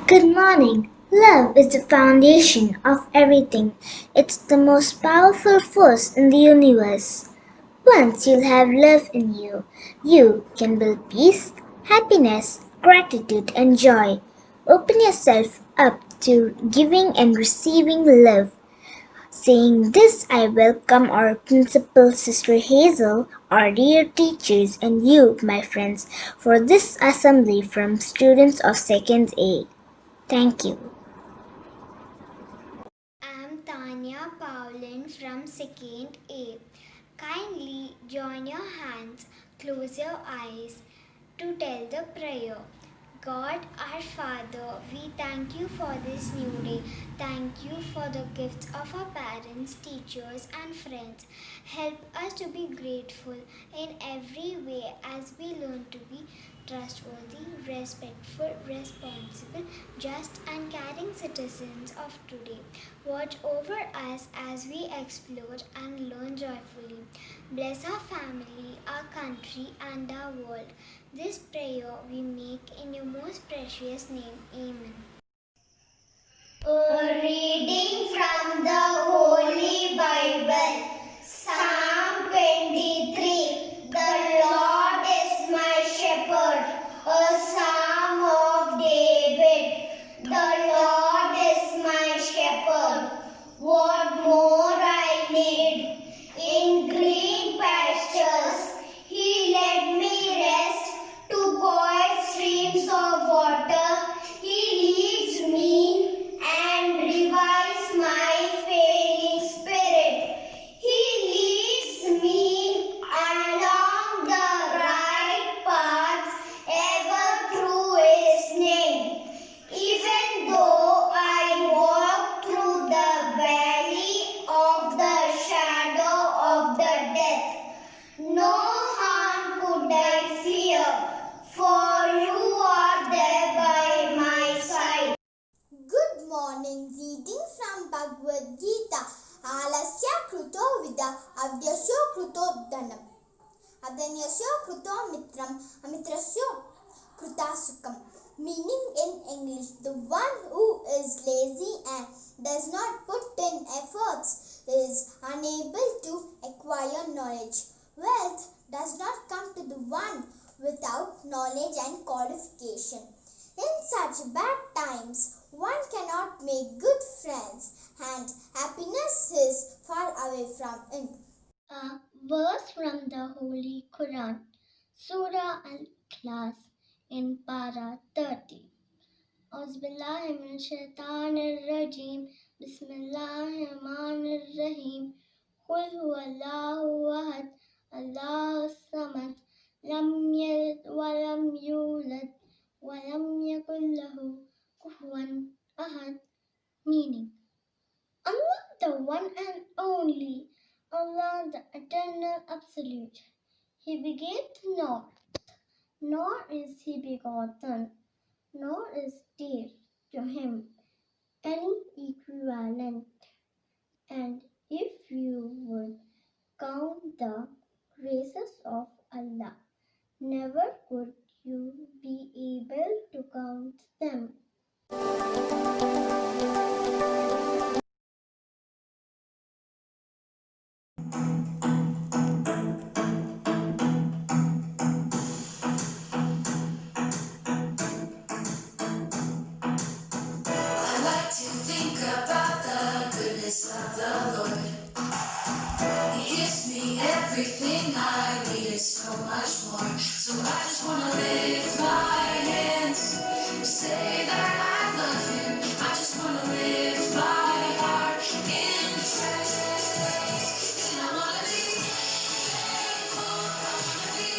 Good morning. Love is the foundation of everything. It's the most powerful force in the universe. Once you'll have love in you, you can build peace, happiness, gratitude, and joy. Open yourself up to giving and receiving love. Saying this, I welcome our principal, Sister Hazel, our dear teachers, and you, my friends, for this assembly from students of 2nd A. Thank you. I'm Tanya Paulin from 2nd A. Kindly join your hands, close your eyes to tell the prayer. God our Father, we thank you for this new day. Thank you for the gifts of our parents, teachers, and friends. Help us to be grateful in every way as we learn to be trustworthy, respectful, responsible, just, and caring citizens of today. Watch over us as we explore and learn joyfully. Bless our family, our country, and our world. This prayer we make in your most precious name. Amen. A reading from the Holy Bible, Psalm 23. The Lord is my shepherd, a psalm of David. The Lord is my shepherd. What more I need? In green pastures, He led me rest to quiet streams of water. He leads me and revives my failing spirit. He leads me along the right paths, ever through His name. Even though I walk through the valley of the shadow of the death, no harm could I fear, for you are there by my side. Good morning, reading from Bhagavad Gita. Alasya Kruto Vida Avyasyo Kruto Dhanam. Adanyasyo Kruto Mitram Amitrasyo Kruta Sukham. Meaning in English, the one who is lazy and does not put in efforts is unable to acquire knowledge. Wealth does not come to the one without knowledge and qualification. In such bad times, one cannot make good friends, and happiness is far away from it. A verse from the Holy Quran, Surah Al-Ikhlas in Para 30. Auzubillahi minash shaitanir rajim. Bismillahir rahmanir rahim. Qul huwallahu ahad. Allahus samad. Lam yalid wa lam yulad wa lam yakul lahu kufuwan ahad. Meaning, Allah the one and only, Allah the eternal absolute. He begat not, nor is he begotten, nor is there to him any equivalent. And if you would count the graces of Allah, never could you be able to count them. I like to think about the goodness of the Lord. He gives me everything I need and so much more. So I just want to lift my hands and say that I love Him. I just want to lift my heart in praise. And I want to be thankful. I want to be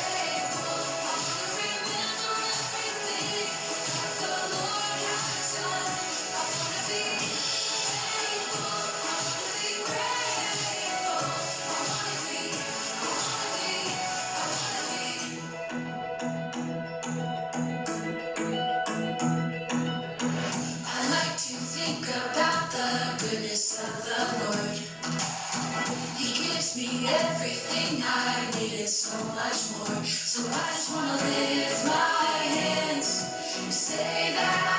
grateful. I want to remember everything the Lord has done. I want to be thankful. I want to be grateful. I want to be, I want to be, I want to be. I like to think about the goodness of the Lord. He gives me everything I need and so much more. So I just want to lift my hands and say that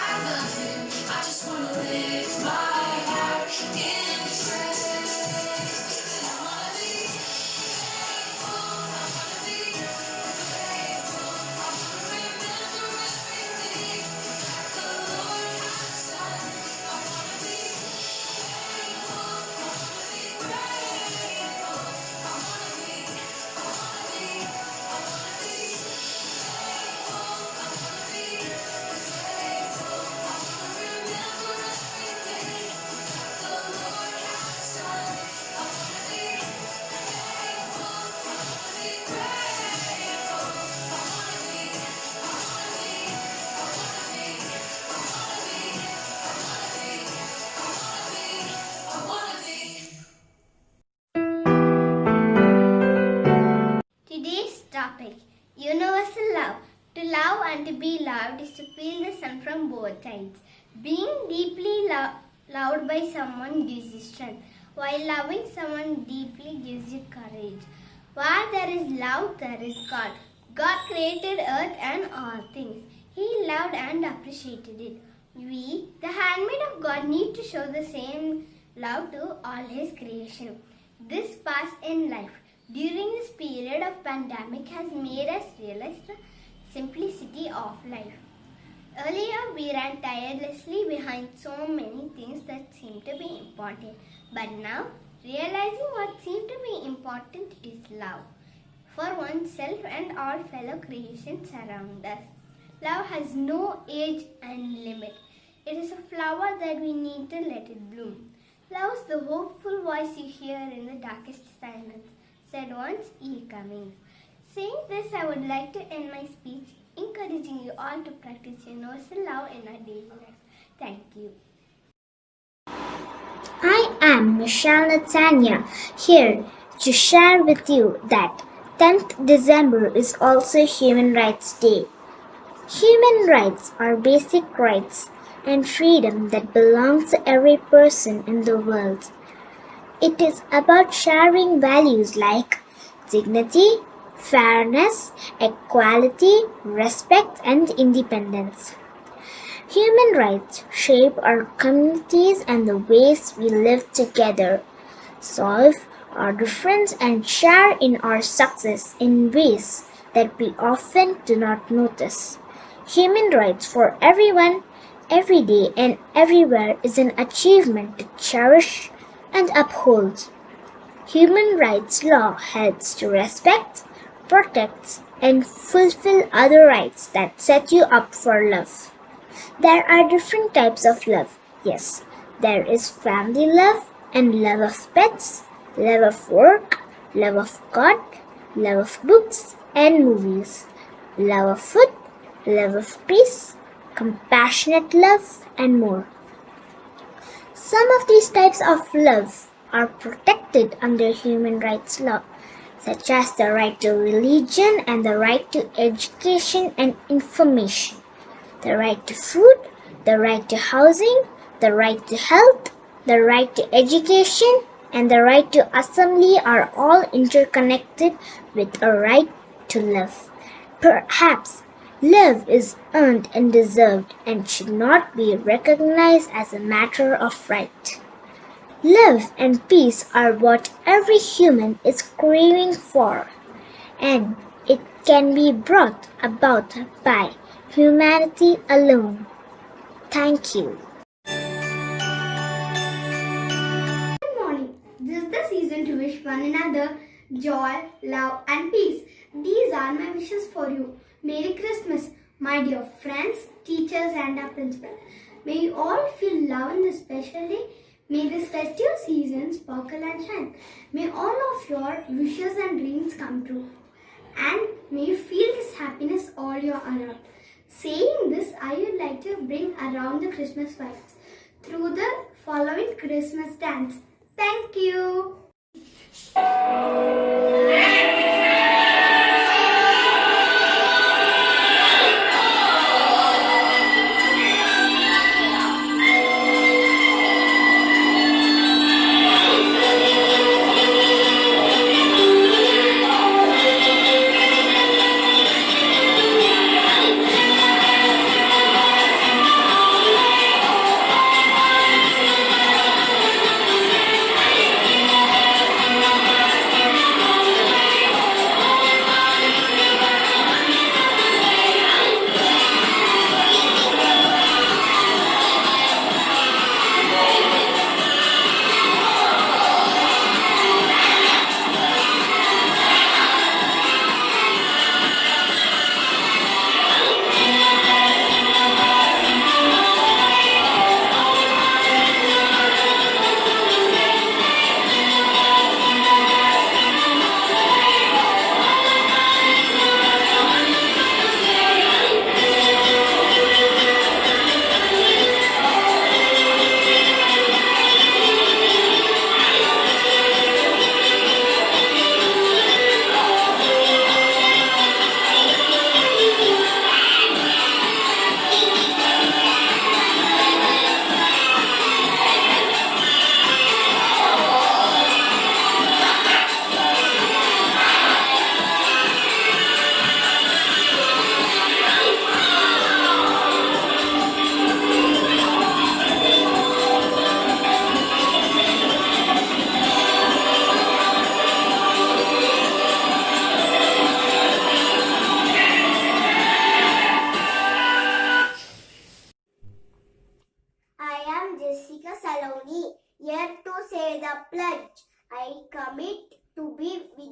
topic. Universal love. To love and to be loved is to feel the sun from both sides. Being deeply loved by someone gives you strength, while loving someone deeply gives you courage. Where there is love, there is God. God created earth and all things. He loved and appreciated it. We, the handmaid of God, need to show the same love to all His creation. This pass in life during this period of pandemic has made us realize the simplicity of life. Earlier, we ran tirelessly behind so many things that seemed to be important. But now, realizing what seemed to be important is love for oneself and all fellow creations around us. Love has no age and limit. It is a flower that we need to let it bloom. Love is the hopeful voice you hear in the darkest silence, said once E. Cummings. Saying this, I would like to end my speech, encouraging you all to practice universal love in our daily life. Thank you. I am Michelle Natania, here to share with you that 10th December is also Human Rights Day. Human rights are basic rights and freedom that belongs to every person in the world. It is about sharing values like dignity, fairness, equality, respect, and independence. Human rights shape our communities and the ways we live together, solve our difference, and share in our success in ways that we often do not notice. Human rights for everyone, every day, and everywhere is an achievement to cherish and uphold. Human rights law helps to respect, protect, and fulfill other rights that set you up for love. There are different types of love. Yes, there is family love and love of pets, love of work, love of God, love of books and movies, love of food, love of peace, compassionate love, and more. Some of these types of love are protected under human rights law, such as the right to religion and the right to education and information, the right to food, the right to housing, the right to health, the right to education, and the right to assembly are all interconnected with a right to love. Perhaps love is earned and deserved and should not be recognized as a matter of right. Love and peace are what every human is craving for, and it can be brought about by humanity alone. Thank you. Good morning. This is the season to wish one another joy, love, and peace. These are my wishes for you. Merry Christmas, my dear friends, teachers, and our principal. May you all feel love in this special day. May this festive season sparkle and shine. May all of your wishes and dreams come true. And may you feel this happiness all year around. Saying this, I would like to bring around the Christmas vibes through the following Christmas dance. Thank you.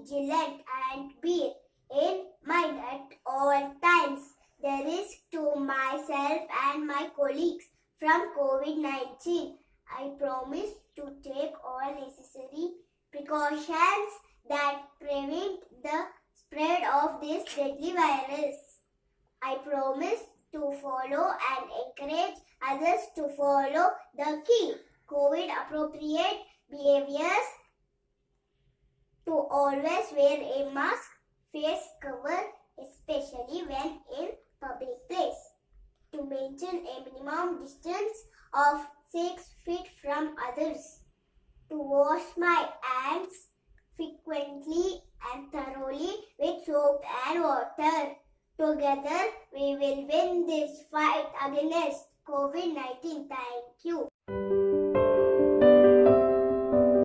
vigilant and bear in mind at all times the risk to myself and my colleagues from COVID-19. I promise to take all necessary precautions that prevent the spread of this deadly virus. I promise to follow and encourage others to follow the key COVID appropriate behaviors, to always wear a mask, face cover, especially when in public place, to maintain a minimum distance of 6 feet from others, to wash my hands frequently and thoroughly with soap and water. Together, we will win this fight against COVID-19. Thank you.